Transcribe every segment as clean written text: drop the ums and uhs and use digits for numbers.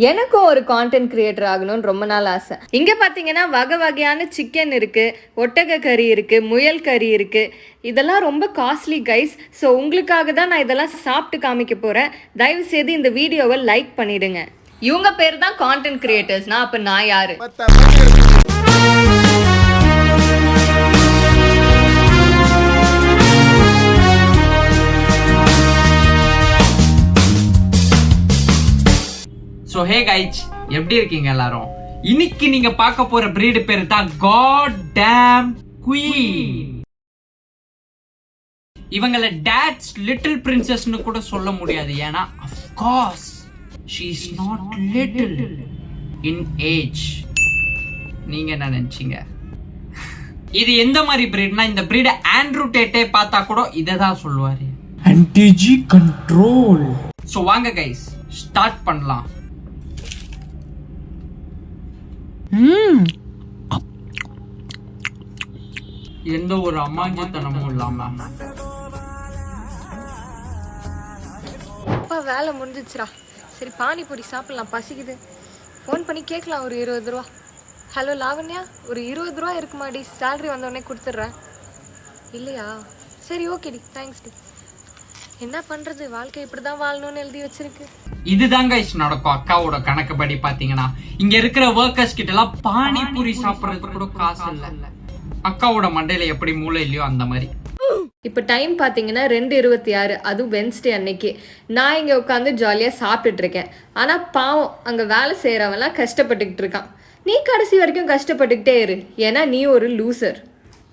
எனக்கும் ஒரு content creator ஆகணும்னு ரொம்ப நாள் ஆசை. இங்கே பார்த்தீங்கன்னா வகை வகையான சிக்கன் இருக்குது, ஒட்டக கறி இருக்குது, முயல் கறி இருக்குது. இதெல்லாம் ரொம்ப காஸ்ட்லி கைஸ். ஸோ உங்களுக்காக தான் நான் இதெல்லாம் சாப்பிட்டு காமிக்க போகிறேன். தயவுசெய்து இந்த வீடியோவை லைக் பண்ணிவிடுங்க. இவங்க பேர் தான் கான்டென்ட் கிரியேட்டர்ஸ்னால் அப்போ நான் யார்? ஸோ ஹே கைஸ், எப்படி இருக்கீங்க எல்லாரும்? இன்னைக்கு நீங்க பார்க்க போற பிரீடு பேரு தான் காட் டேம் குயின். இவங்கள டேட்ஸ் லிட்டில் பிரின்சஸ்னு கூட சொல்ல முடியாது. ஏன்னா of course she is not little in age. நீங்க என்ன நினைச்சீங்க? இது எந்த மாதிரி பிரீட்னா, இந்த பிரீட ஆண்ட்ரூ டேட்டே பார்த்தா கூட இதை தான் சொல்லுவாரு, ஆன்டி-ஜி கண்ட்ரோல். ஸோ வாங்க கைஸ் ஸ்டார்ட் பண்ணலாம். எந்த ஒரு அம்மாஞ்சத்தனமும் இல்லாம அப்பா வேலை முடிஞ்சிச்சுரா. சரி பானிபூரி சாப்பிடலாம், பசிக்குது. ஃபோன் பண்ணி கேட்கலாம் ஒரு 20 ரூபா. ஹலோ லாவண்யா, ஒரு 20 ரூபா இருக்குமாடி? சேலரி வந்தோடனே கொடுத்துட்றேன். இல்லையா? சரி ஓகேடி, தேங்க்ஸ் டி. என்ன பண்ணுறது, வாழ்க்கை இப்படி தான் வாழணும்னு எழுதி வச்சிருக்கு. இதுதாங்க நடக்கும். அக்காவோட கணக்குப்படி பாத்தீங்கன்னா இங்க இருக்கிற ஒர்க்கர்ஸ் கிட்ட எல்லாம் பானிபூரி சாப்பிடறதுக்கு கூட காசு இல்ல. அக்காவோட மண்டையில எப்படி மூளை இல்லையோ அந்த மாதிரி. இப்போ டைம் பார்த்தீங்கன்னா 2:26, அதுவும் வென்ஸ்டே அன்னைக்கு. நான் இங்கே உட்காந்து ஜாலியாக சாப்பிட்டுட்டு இருக்கேன். ஆனால் பாவம் அங்கே வேலை செய்கிறவன்லாம் கஷ்டப்பட்டுக்கிட்டு இருக்கான். நீ கடைசி வரைக்கும் கஷ்டப்பட்டுக்கிட்டே இரு, ஏன்னா நீ ஒரு லூசர்.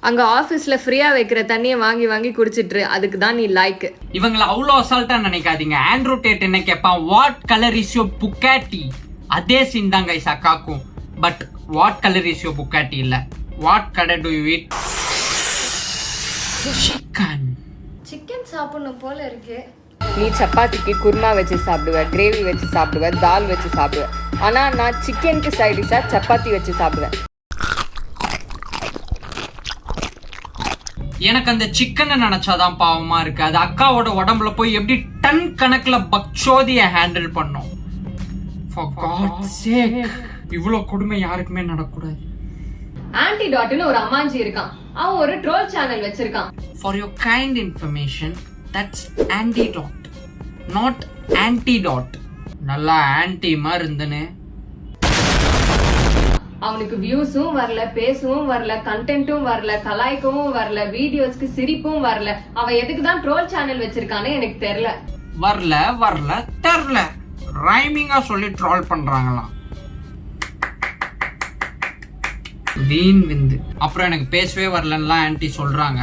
அங்கே ஆஃபீஸில் ஃப்ரீயாக வைக்கிற தண்ணியை வாங்கி வாங்கி குடிச்சிட்டு, அதுக்கு தான் நீ லைக். இவங்களை அவ்வளோ அசால்ட்டா நினைக்காதீங்க. ஆண்ட்ரூ டேட் என்ன கேட்பான், what colour is your Bugatti? அதே சீன் தான் கைஸ் அக்காக்கும். But what colour is your Bugatti இல்ல, what colour do you eat? Chicken சாப்பிடணும் போல இருக்கு. நீ சப்பாத்திக்கு குருமா வச்சு சாப்பிடுவ, கிரேவி வச்சு சாப்பிடுவ, தால் வச்சு சாப்பிடுவ. ஆனால் நான் சிக்கனுக்கு சைட் டிஷ்ஷாக சப்பாத்தி வச்சு சாப்பிடுவேன். எனக்கு அந்த சிக்கனை நினைச்சாதான் பாவமா இருக்கு. அது அக்காவோட உடம்புல போய் எப்படி டன் கணக்குல பக்சோதிய ஹேண்டில் பண்ணும். For God's sake, இவ்வளவு கொடுமை யாருக்குமே நடக்கூடாது. ஆன்டிடாட்னு ஒரு அம்மாஞ்சி இருக்கான். அவன் ஒரு ட்ரோல் சேனல் வச்சிருக்கான். For your kind information, that's antidote, not antidote. நல்லா ஆன்டி மாதிரி இருந்தனே. அவனுக்கு வியூஸும் வரல, பேசவும் வரல, கண்டென்ட்டும் வரல, கலாய்க்கவும் வரல, வீடியோஸ்க்கு சிரிப்பும் வரல. அவன் எதுக்கு தான் ட்ரோல் சேனல் வச்சிருக்கானே எனக்கு தெரியல. வரல தெரியல, ரைமிங்கா சொல்லி ட்ரோல் பண்றாங்களாம். வீண் விந்து. அப்புறம் எனக்கு பேசவே வரலன்னா ஆன்டி சொல்றாங்க.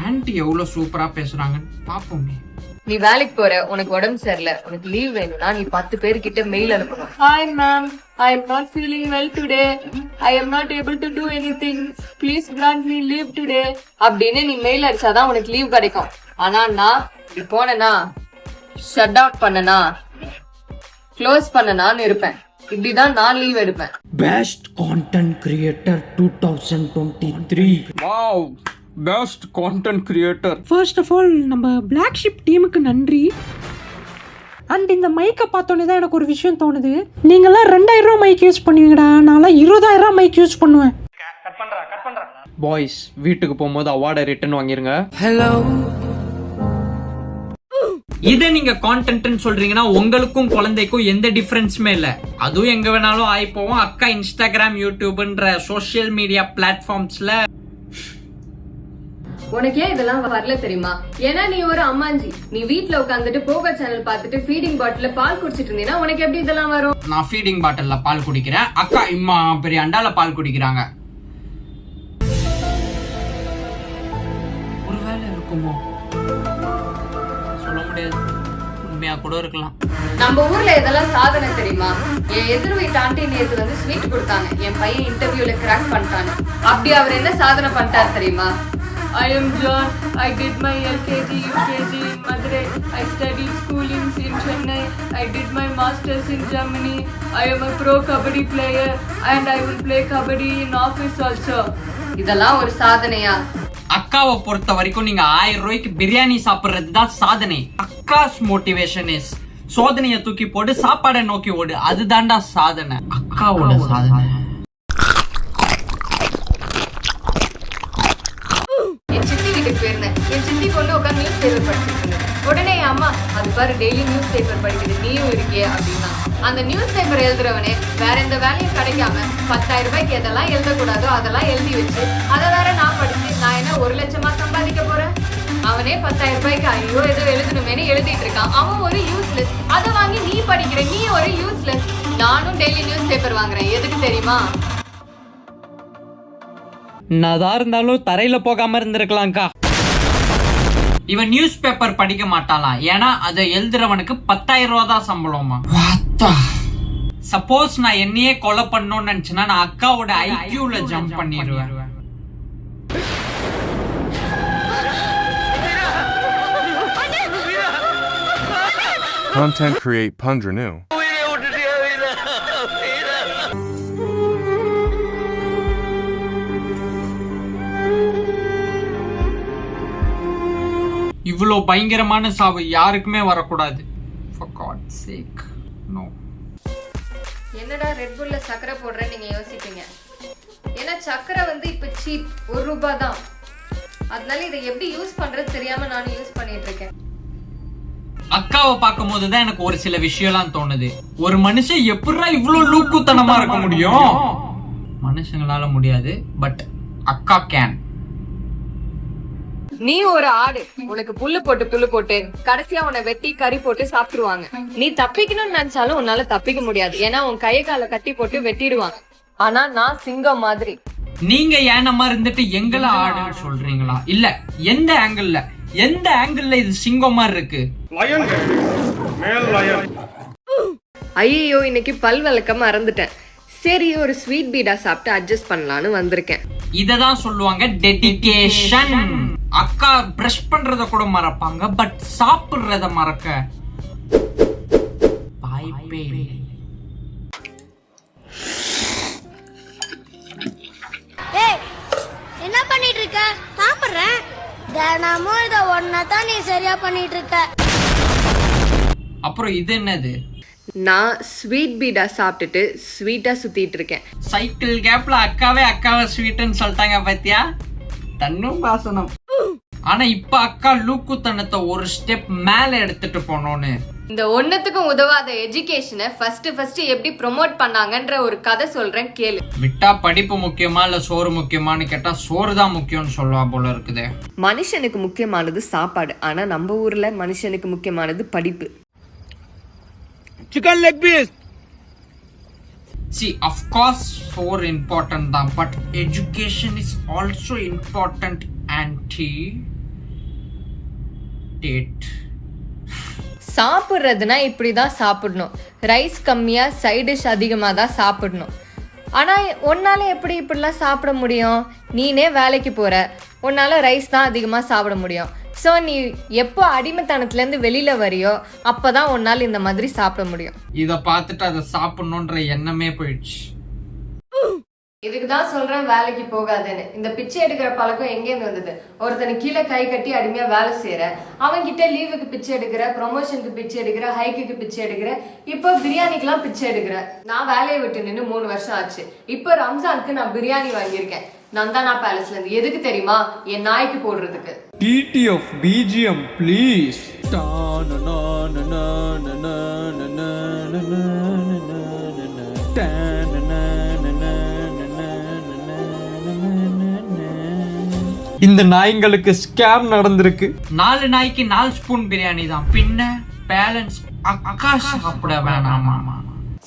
ஆன்டி எவ்வளவு சூப்பரா பேசுறாங்கன்னு பாப்போமே. நீ வேலைக்கு போற, உனக்கு உடம்பு சரியில்லை, உனக்கு லீவ் வேணும்னா நீ 10 பேர்கிட்ட மெயில் அனுப்பணும். Hi ma'am, I am not feeling well today. I am not able to do anything. Please grant me leave today. அப்படின்னு நீ மெயில் அடிச்சாதான் உனக்கு லீவ் கிடைக்கும். ஆனா நான் இப்படி போனேனா, ஷட் அவுட் பண்ணனா, க்ளோஸ் பண்ணனான்னு இருப்பேன். இப்படிதான் நான் லீவ் எடுப்பேன். Best content creator 2023. Wow, best content creator. First of all, நம்ம பிளாக் ஷிப் டீமுக்கு நன்றி. அண்ட் இந்த மைக்கை பார்த்தோன்னே தான் எனக்கு ஒரு விஷயம் தோணுது. நீங்களாம் 2000 ரூபா மைக் யூஸ் பண்ணுவீங்கடா, நான்லாம் 20000 ரூபா மைக் யூஸ் பண்ணுவேன். பாய்ஸ், வீட்டுக்கு போகும்போது அவார்டை ரிட்டர்ன் வாங்கிருங்க. ஹலோ. இதை நீங்க கான்டென்ட்னு சொல்றீங்கன்னா உங்களுக்கும் குழந்தைக்கும் எந்த டிஃபரன்ஸுமே இல்ல. அதுவும் எங்க வேணாலும் ஆகி போவோம். அக்கா இன்ஸ்டாகிராம், யூடியூப்ன்ற சோசியல் மீடியா பிளாட்ஃபார்ம்ஸ்ல. உனக்கு ஏன் இதெல்லாம் வரல தெரியுமா? ஏன்னா நீ ஒரு அம்மாஞ்சி. நீ வீட்ல உட்காந்துட்டு போகோ சேனல் பார்த்துட்டு ஃபீடிங் பாட்டில பால் குடிச்சிட்டு இருந்தீங்கன்னா உனக்கு எப்படி இதெல்லாம் வரும்? நான் ஃபீடிங் பாட்டில்ல பால் குடிக்கிறேன், அக்கா இம்மா பெரிய அண்டால பால் குடிக்கிறாங்க. ஒருவேளை இருக்குமோ சொல்ல முடியாது, உண்மையா கூட இருக்கலாம். நம்ம ஊர்ல இதெல்லாம் சாதனை தெரியுமா? என் எதிர் வீட்டு ஆண்டி நேத்து வந்து ஸ்வீட் கொடுத்தாங்க. என் பையன் இன்டர்வியூல கிராக் பண்ணிட்டாங்க. அப்படி அவர் என்ன சாதனை பண்ணிட்டாரு தெரியுமா? I am John. I did my LKG, UKG in Madurai. I studied schoolings in Chennai. I did my masters in Germany. I am a pro kabaddi player and I will play kabaddi in office also. இதெல்லாம் ஒரு சாதனையா? அக்காவை பொறுத்த வரைக்கும் நீங்க 1000 ரூபாய்க்கு பிரியாணி சாப்பிடுறது தான் சாதனை. அக்காஸ் மோட்டிவேஷன் இஸ் சோதனையை தூக்கி போட்டு சாப்பாடை நோக்கி ஓடு. அதுதான்டா சாதனை, அக்காவோட சாதனை. என் சித்தி வீட்டுக்கு போயிருந்தேன். என் சித்தி கொண்டு உட்காந்து நியூஸ் பேப்பர் படிச்சுட்டு இருந்தேன். உடனே என் அம்மா, அது பாரு டெய்லி நியூஸ் பேப்பர் படிக்குது, நீயும் இருக்கியே அப்படின்னா. அந்த நியூஸ் பேப்பர் எழுதுறவனே வேற எந்த வேலையும் கிடைக்காம 10,000 ரூபாய்க்கு எதெல்லாம் எழுதக்கூடாதோ அதெல்லாம் எழுதி வச்சு அதை வேற நான் படிச்சு நான் என்ன 1 லட்சமா சம்பாதிக்க போறேன்? அவனே 10,000 ரூபாய்க்கு ஐயோ ஏதோ எழுதணுமேனு எழுதிட்டு இருக்கான். அவன் ஒரு யூஸ்லெஸ். அதை வாங்கி நீ படிக்கிற, நீ ஒரு யூஸ்லெஸ். நானும் டெய்லி நியூஸ் பேப்பர் வாங்குறேன். எதுக்கு தெரியுமா? என்னதான் இருந்தாலும் தரையில போகாம இருந்திருக்கலாம்க்கா. இவன் நியூஸ் பேப்பர் படிக்க மாட்டாளாம், ஏன்னா அதை எழுதுறவனுக்கு 10,000 ரூபா தான் சம்பளமா. சப்போஸ் நான் என்னையே கொலை பண்ணணும்னு நினைச்சேன்னா நான் அக்காவோட ஐக்யூல ஜம்ப் பண்ணிடுவேன். Content create Pundranu. இவ்வளோ பயங்கரமான சாவு யாருக்குமே வரக்கூடாது. For God's sake, no. என்னடா ரெட் புல்ல சக்கரை போடுறேன்னு நீங்க யோசிப்பீங்க. ஏன்னா சக்கரை வந்து இப்ப சீப், 1 ரூபாய் தான். அதனால இதை எப்படி யூஸ் பண்றது தெரியாம நானும் யூஸ் பண்ணிட்டு இருக்கேன். அக்காவை பார்க்கும் போதுதான் எனக்கு ஒரு சில விஷயம்லாம் தோணுது. ஒரு மனுஷன் எப்படிடா இவ்வளவு லூக்குத்தனமா இருக்க முடியும்? மனுஷங்களால முடியாது, பட் அக்கா கேன். நீ ஒரு ஆடு, உனக்கு புல்லு போட்டு கடைசியா உன்னை வெட்டி கறி போட்டு சாப்பிட்டுருவாங்க. நீ தப்பிக்கணும்னு நினைச்சாலும் உன்னால தப்பிக்க முடியாது. ஏன்னா உன் கையை காலை கட்டி போட்டு வெட்டிடுவாங்க. ஆனா நான் சிங்கம் மாதிரி. நீங்க ஏனமா இருந்துட்டு எங்களை ஆடுன்னு சொல்றீங்களா? இல்ல, எந்த ஆங்கிள் இது சிங்கம் மாதிரி இருக்கு? ஐயோ, இன்னைக்கு பல் விளக்க மறந்துட்டேன். சரி, ஒரு ஸ்வீட் பீடா சாப்பிட்டு அட்ஜஸ்ட் பண்ணலான்னு வந்திருக்கேன். இததான் சொல்லுவாங்க டெடிகேஷன். அக்கா பிரஷ் பண்றத கூட மறப்பாங்க, பட் சாப்பிடுறத மறக்க வாய்ப்பே இல்லை. ஏய், என்ன பண்ணிட்டு இருக்க? சாப்பிடுறேன். தினமும் இத ஒன்னதான் நீ சரியா பண்ணிட்டு இருக்க. அப்புறம் இது என்னது? நான் ஸ்வீட் பீடா சாப்பிட்டுட்டு ஸ்வீட்டா சுத்திட்டு இருக்கேன். சைக்கிள் கேப்ல அக்காவை ஸ்வீட்னு சொல்லிட்டாங்க பாத்தியா? தன்னும் பாசனம். ஆனா இப்ப அக்கா லூக்குத்தனத்தை ஒரு ஸ்டெப் மேல எடுத்துட்டு போனோன்னு. இந்த ஒன்னத்துக்கும் உதவாத எஜுகேஷனை ஃபர்ஸ்ட் எப்படி ப்ரோமோட் பண்ணாங்கன்ற ஒரு கதை சொல்றேன் கேளு. விட்டா படிப்பு முக்கியமா இல்ல சோறு முக்கியமான்னு கேட்டா சோறு தான் முக்கியம்னு சொல்லுவா போல இருக்குது. மனுஷனுக்கு முக்கியமானது சாப்பாடு, ஆனா நம்ம ஊர்ல மனுஷனுக்கு முக்கியமானது படிப்பு. Chicken leg piece. See, of course, so important தான், but education is also important. சாப்பிட்றதுனா இப்படிதான் சாப்பிடணும். ரைஸ் கம்மியா, சைட் டிஷ் அதிகமா தான் சாப்பிடணும். ஆனா உன்னால எப்படி இப்படிலாம் சாப்பிட முடியும்? நீனே வேலைக்கு போற, உன்னால ரைஸ் தான் அதிகமா சாப்பிட முடியும். ஸோ நீ எப்போ அடிமைத்தனத்துலேருந்து வெளியில வரியோ அப்பதான் உன்னால இந்த மாதிரி சாப்பிட முடியும். இதை பார்த்துட்டு அதை சாப்பிடணுன்ற எண்ணமே போயிடுச்சு. இதுக்கு தான் சொல்றேன் வேலைக்கு போகாதுன்னு. இந்த பிச்சை எடுக்கிற பழக்கம் எங்கேருந்து வந்தது? ஒருத்தனை கீழே கை கட்டி அடிமையா வேலை செய்யற, அவன் கிட்ட லீவுக்கு பிச்சை எடுக்கிற, ப்ரொமோஷனுக்கு பிச்சை எடுக்கிற, ஹைக்குக்கு பிச்சை எடுக்கிற, இப்போ பிரியாணிக்கெல்லாம் பிச்சை எடுக்கிற. நான் வேலையை விட்டு நின்று 3 வருஷம் ஆச்சு. இப்போ ரம்ஜானுக்கு நான் பிரியாணி வாங்கியிருக்கேன் நந்தானா பேலஸ்ல இருந்து. எதுக்கு தெரியுமா? என் நாய்க்கு போடுறதுக்கு. TTF BGM please. இந்த நாய்களுக்கு ஸ்கேம் நடந்திருக்கு. 4 நாய்க்கு 4 ஸ்பூன் பிரியாணி தான், பின்ன பேலன்ஸ் அக்கா சாப்பிட வேணாமா?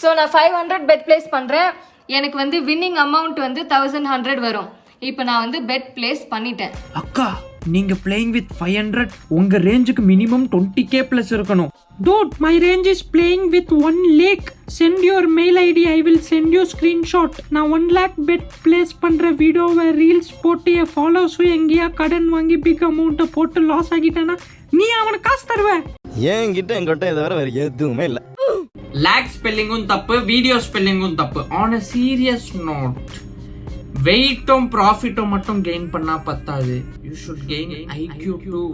ஸோ நான் 500 பெட் பிளேஸ் பண்றேன். எனக்கு வந்து வின்னிங் அமௌண்ட் வந்து 1100 வரும். இப்போ நான் வந்து பெட் பிளேஸ் பண்ணிட்டேன். அக்கா, நீங்க playing with 500, உங்க ரேஞ்சுக்கு மினிமம் 20k plus இருக்கணும். Dude, my range is playing with 1 lakh. Send your mail ID, I will send you screenshot. நான் 1 lakh bet place பண்ற வீடியோவை ரீல்ஸ் போட்டு ஃபாலோஸ் எங்கேயா கடன் வாங்கி பிக் அமௌண்ட்டை போட்டு லாஸ் ஆகிட்டேன்னா நீ அவனுக்கு காசு தருவ? என்கிட்ட இதை வேற எதுவுமே இல்லை. லாக் ஸ்பெல்லிங்கும் தப்பு, வீடியோ ஸ்பெல்லிங்கும் தப்பு. ஆன் அ சீரியஸ் நோட், வெயிட்டும் ப்ராஃபிட்டும் மட்டும் கெயின் பண்ணா பத்தாது. You should gain IQ too.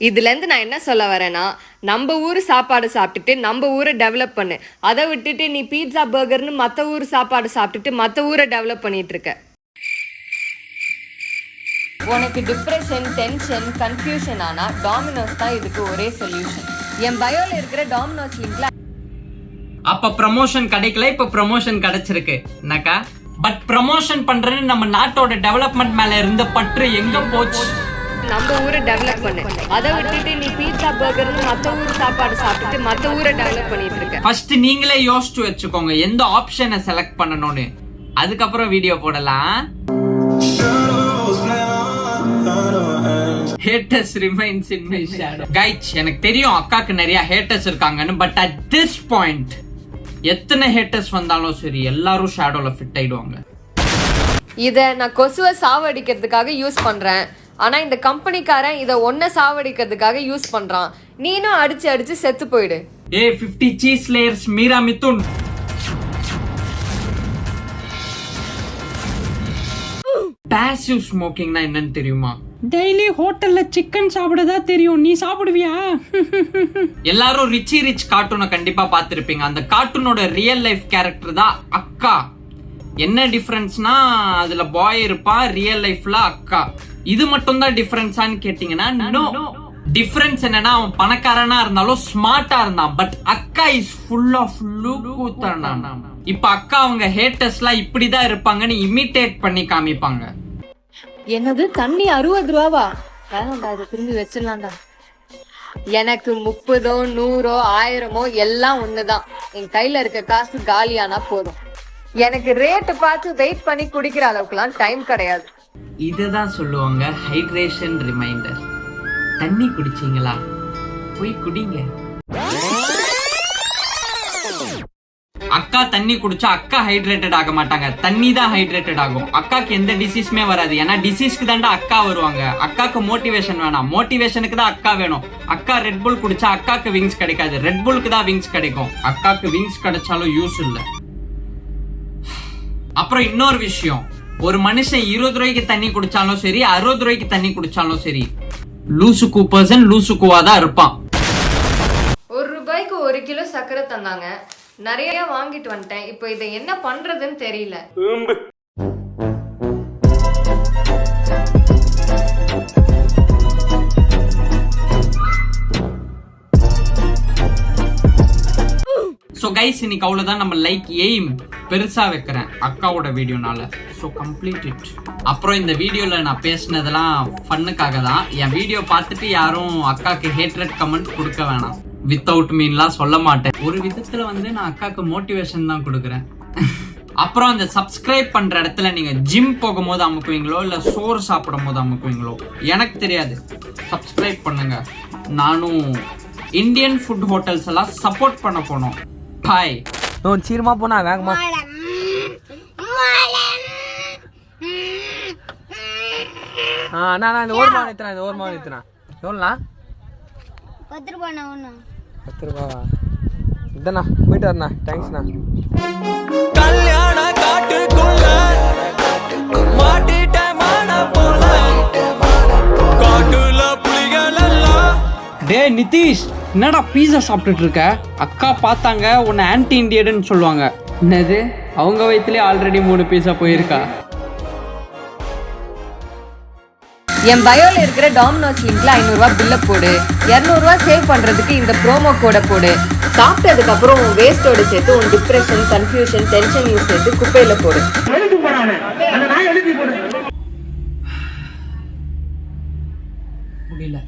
இதுலேருந்து நான் என்ன சொல்ல வரேன்னா, நம்ம ஊர் சாப்பாடு சாப்பிட்டுட்டு நம்ம ஊரை டெவலப் பண்ணு. அதை விட்டுட்டு நீ பீட்சா பர்கர்னு மற்ற ஊர் சாப்பாடு சாப்பிட்டுட்டு மற்ற ஊரை டெவலப் பண்ணிட்டு இருக்க. உனக்கு டிப்ரெஷன், டென்ஷன், கன்ஃபியூஷன் ஆனா டாமினோஸ் தான் இதுக்கு ஒரே சொல்யூஷன். என் பயோல இருக்கிற டாமினோஸ் லிங்க்ல அப்ப ப்ரமோஷன் கிடைக்கல, இப்ப ப்ரமோஷன் கிடைச்சிருக்கு என்னக்கா? பட் ப்ரமோஷன் பண்றேன்னு நம்ம நாட்டோட டெவலப்மெண்ட் மேல இருந்த பற்று எங்க போச்சு? நம்ம ஊரை டெவலப் பண்ணு. அதை விட்டுட்டு நீ பீட்சா பர்கர்னு மற்ற ஊர் சாப்பாடு சாப்பிட்டுட்டு மற்ற ஊரை டெவலப் பண்ணிட்டு இருக்க. ஃபர்ஸ்ட் நீங்களே யோசிச்சு வச்சுக்கோங்க எந்த ஆப்ஷனை செலக்ட் பண்ணணும்னு, அதுக்கப்புறம் வீடியோ போடலாம். Haters remains in my shadow. Guys, எனக்கு தெரியும் அக்காக்கு நிறைய ஹேட்டர்ஸ் இருக்காங்கன்னு, பட் at this point எத்தனை ஹேட்டர்ஸ் வந்தாலும் சரி எல்லாரும் ஷேடோல ஃபிட் ஆயிடுவாங்க. இதை நான் கொசுவை சாவடிக்கிறதுக்காக யூஸ் பண்றேன், ஆனா இந்த கம்பெனிக்காரன் இதை ஒன்ன சாவடிக்கிறதுக்காக யூஸ் பண்றான். நீனும் அடிச்சு அடிச்சு செத்து போயிடு. 50 cheese layers Meera Mithun. Passive ஸ்மோக்கிங்னா என்னன்னு தெரியுமா? டெய்லி ஹோட்டல்ல சிக்கன் சாப்பிடதா தெரியும், நீ சாப்பிடுவியா? எல்லாரும் ரிச் கார்ட்டூனை கண்டிப்பா பார்த்திருப்பீங்க. அந்த கார்ட்டூனோட ரியல் லைஃப் கேரக்டர் தான் அக்கா. என்ன டிஃபரன்ஸ்னா அதுல பாய் இருப்பான், ரியல் லைஃப்ல அக்கா. இது மட்டும் தான் டிஃபரன்ஸான்னு கேட்டீங்கன்னா நோ. டிஃபரன்ஸ் என்னன்னா அவன் பணக்காரனா இருந்தாலும் ஸ்மார்ட்டா இருந்தான், பட் அக்கா இஸ் ஃபுல் ஆஃப் லூக்கூத்தனம். இப்ப அக்கா அவங்க ஹேட்டர்ஸ்லாம் இப்படிதான் இருப்பாங்கன்னு இமிட்டேட் பண்ணி காமிப்பாங்க. என்னது தண்ணி 60 ரூபாவா? வேணாம்டா, இதை திரும்பி வச்சிடலாம்டா. எனக்கு 30, 100, 1000 எல்லாம் ஒண்ணுதான். என் கையில இருக்க காசு காலியானா போதும். எனக்கு ரேட்டு பார்த்து வெயிட் பண்ணி குடிக்கிற அளவுக்குலாம் டைம் கிடையாது. இதுதான் சொல்லுவாங்க ஹைட்ரேஷன் ரிமைண்டர். தண்ணி குடிச்சீங்களா? போய் குடிங்க. அக்கா தண்ணி குடிச்சா அக்கா ஹைட்ரேட்டட் ஆக மாட்டாங்க, தண்ணி தான் ஹைட்ரேட்டட் ஆகும். அக்காக்கு எந்த டிசீஸ்மே வராது, ஏன்னா டிசீஸ்க்கு தாண்டா அக்கா வருவாங்க. அக்காக்கு மோட்டிவேஷன் வேணாம், மோட்டிவேஷனுக்கு தான் அக்கா வேணும். அக்கா ரெட் புல் குடிச்சா அக்காக்கு விங்ஸ் கிடைக்காது, ரெட் புல்லுக்கு தான் விங்ஸ் கிடைக்கும். அக்காக்கு விங்ஸ் கிடைச்சாலும் யூஸ் இல்ல. அப்புறம் இன்னொரு விஷயம், ஒரு மனுஷன் 20 ரூபாய்க்கு தண்ணி குடிச்சாலும் சரி, 60 ரூபாய்க்கு தண்ணி குடிச்சாலும் சரி, லூசுக்கு பர்சன் லூசுக்குவா தான் இருப்பான். 1 ரூபாய்க்கு 1 கிலோ சர்க்கரை தந்தாங்க, நிறைய வாங்கிட்டு வந்துட்டேன். இப்போ இதை என்ன பண்றதுன்னு தெரியல. சோ கைஸ், இன்னைக்கு அவ்வளவுதான். நம்ம லைக் எய்ம் பெருசா வைக்கிறேன் அக்காவோட வீடியோனால. So complete it. அப்புறம் இந்த வீடியோல நான் பேசினதெல்லாம் ஃபன்னுக்காக தான். என் வீடியோ பார்த்துட்டு யாரும் அக்காக்கு ஹேட்ரட் கமெண்ட் கொடுக்க வேணாம். வித்தவுட் மீன்லாம் சொல்ல மாட்டேன். ஒரு விதத்துல நான் அக்காக்கு மோட்டிவேஷன் தான் கொடுக்குறேன். அப்புறம் அந்த சப்ஸ்கிரைப் பண்ற இடத்துல நீங்க ஜிம் போகும்போது அமுக்குவீங்களோ இல்ல சோறு சாப்பிடும் போது அமுக்குவீங்களோ எனக்கு தெரியாது, சப்ஸ்கிரைப் பண்ணுங்க. நானும் இந்தியன் ஃபுட் ஹோட்டல்ஸ் எல்லாம் சப்போர்ட் பண்ண போனோம். பாய். சீரமா போனா வேகமா. நான் இந்த ஓரமா நிறுத்தினா எவ்வளோண்ணா? 10 ரூபாண்ணா. ஒன்று 10 ரூபாவா? இதண்ணா போயிட்டு வரண்ணா. தேங்க்ஸ்ண்ணா. கல்யாண காட்டுக்குள்ள மாட்டிட்ட மான போல காட்டுல புலிகள் எல்லாம். டே நிதிஷ், என்னடா பீஸா சாப்பிட்டுட்டு இருக்க? அக்கா பார்த்தாங்க உன்னை ஆன்டி இண்டியன்னு சொல்லுவாங்க. என்னது, அவங்க வயிற்றுலேயே ஆல்ரெடி 3 பீஸா போயிருக்கா? என் பயோல இருக்கிற டாமினோஸ் லிங்க்ல 500 ரூபாய் பில்ல போடு. 200 ரூபாய் சேவ் பண்றதுக்கு இந்த ப்ரோமோ கோட போடு. சாப்பிட்டதுக்கு அப்புறம் உன் வேஸ்டோட சேர்த்து உன் டிப்ரெஷன், கன்ஃபியூஷன், டென்ஷன் சேர்த்து குப்பையில போடு. முடியல.